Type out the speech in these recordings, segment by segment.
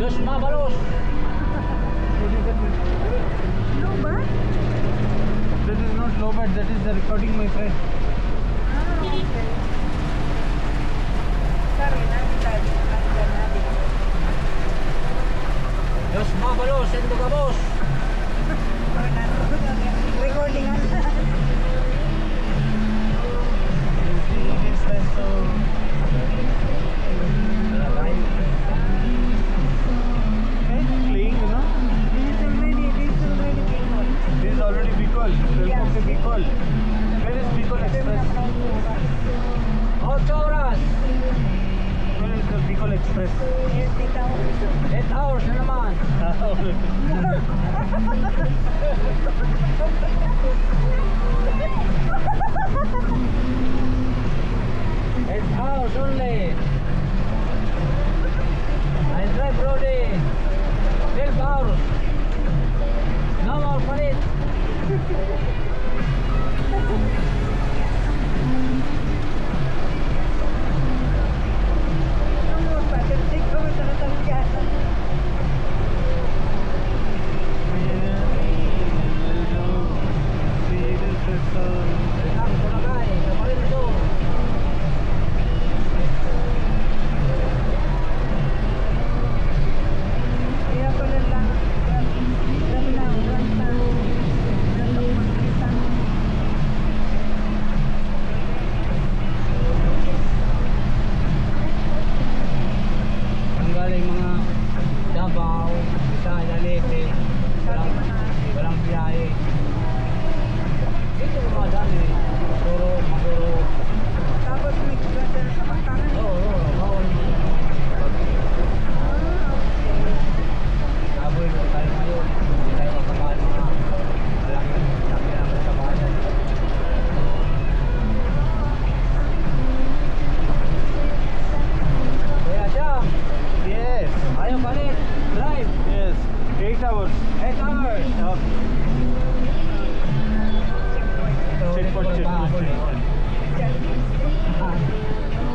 Dos Mabalos. Lowbat? That is not lowbat, that is the recording, my friend. Ah, okay. Sorry, nandito natin. Dos Mabalos, Sendo Gabos. Recording on. Playing, you know. This is already Bicol. This is already Bicol. Welcome to Bicol. Where is Bicol Express? 8 oras. Where is the Bicol Express? 8 hours na naman. 8 hours only. I drive Brody. 12 hours. No more palit. Ang Boracay, sa Parinso. Ang galing mga Davao, Bisaya, Leyte, walang biyahe. Dito mga dami, Maduro. Tapos may brother sa Pagtangan. Oo, bawal. Aboy ko tayo ngayon. Hindi tayo makakain mga laki lang sa bayan. Kaya siya, Yes, ayaw palit. Drive. yes. 8 hours. 8 hours. Checkpoint, checkpoint, checkpoint.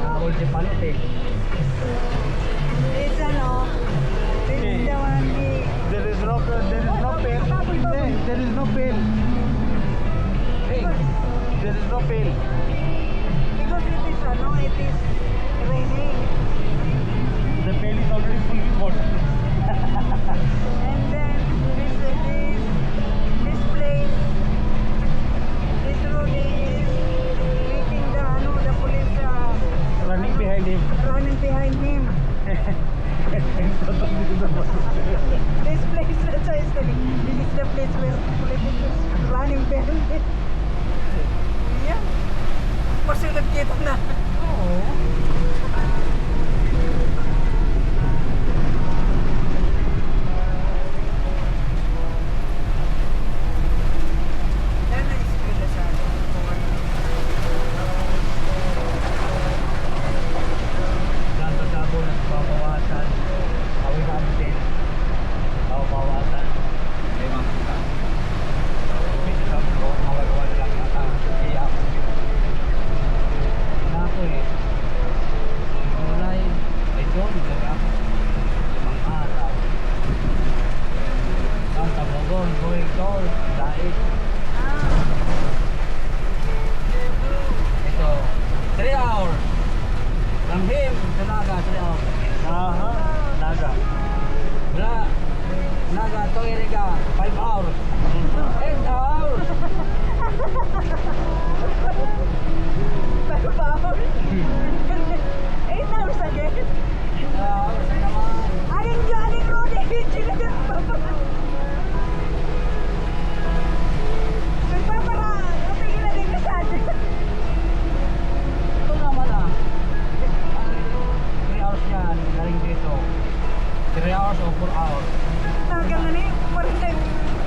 Kahol si Palit eh. This ano, this is the one There is no pail. There is no pail. Hey, There is no pail. because it is ano, it is raining. The pail is already full with water. And then this place, this road is making the ano, the police Running behind him. running behind him. This place, that's why I said this is the place where police is running behind him. Yeah. Masunod kita na. Yan na ispila sa akin. Ganto Sabo na babawasan. Awin natin. Babawasan. May mga kita. May sasabi ko, mawagawa na lang nata. Kaya ako. Wala ako eh. Gulay. Ay doon, wala ako. Limang araw. Santa Bogon, going tall. Dahil. Ito, 3 hours. Langhim, sa Naga, 3 hours. Aha, Naga. Wala, Naga, Toyriga, 5 hours. 8 hours. 5 hours? 8 hours again? 8 hours na naman. Aling road eh. Nagpapara. Natingin na din sa atin. Ito naman ah. 3 hours yan, galing dito. 3 hours o 4 hours. Tagal na ni. Parang may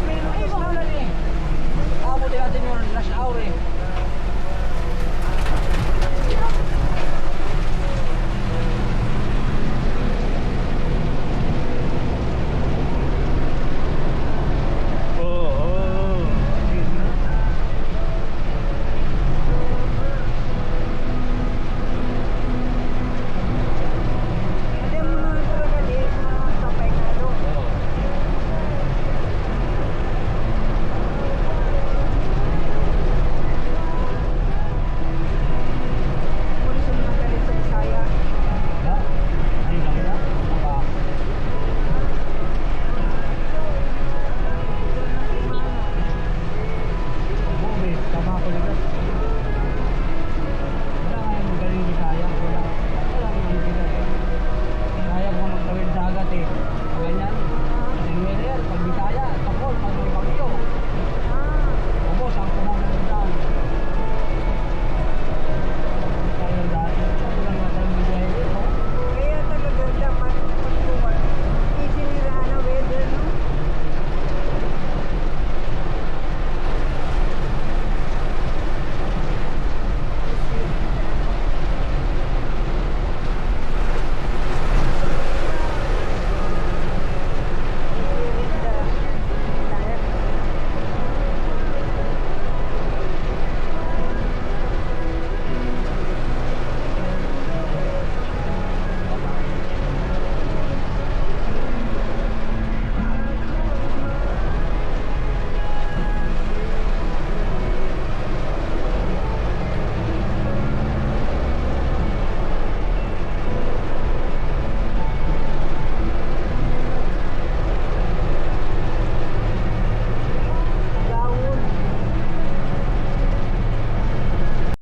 Ay, wala na eh. Abutin natin yung last hour eh.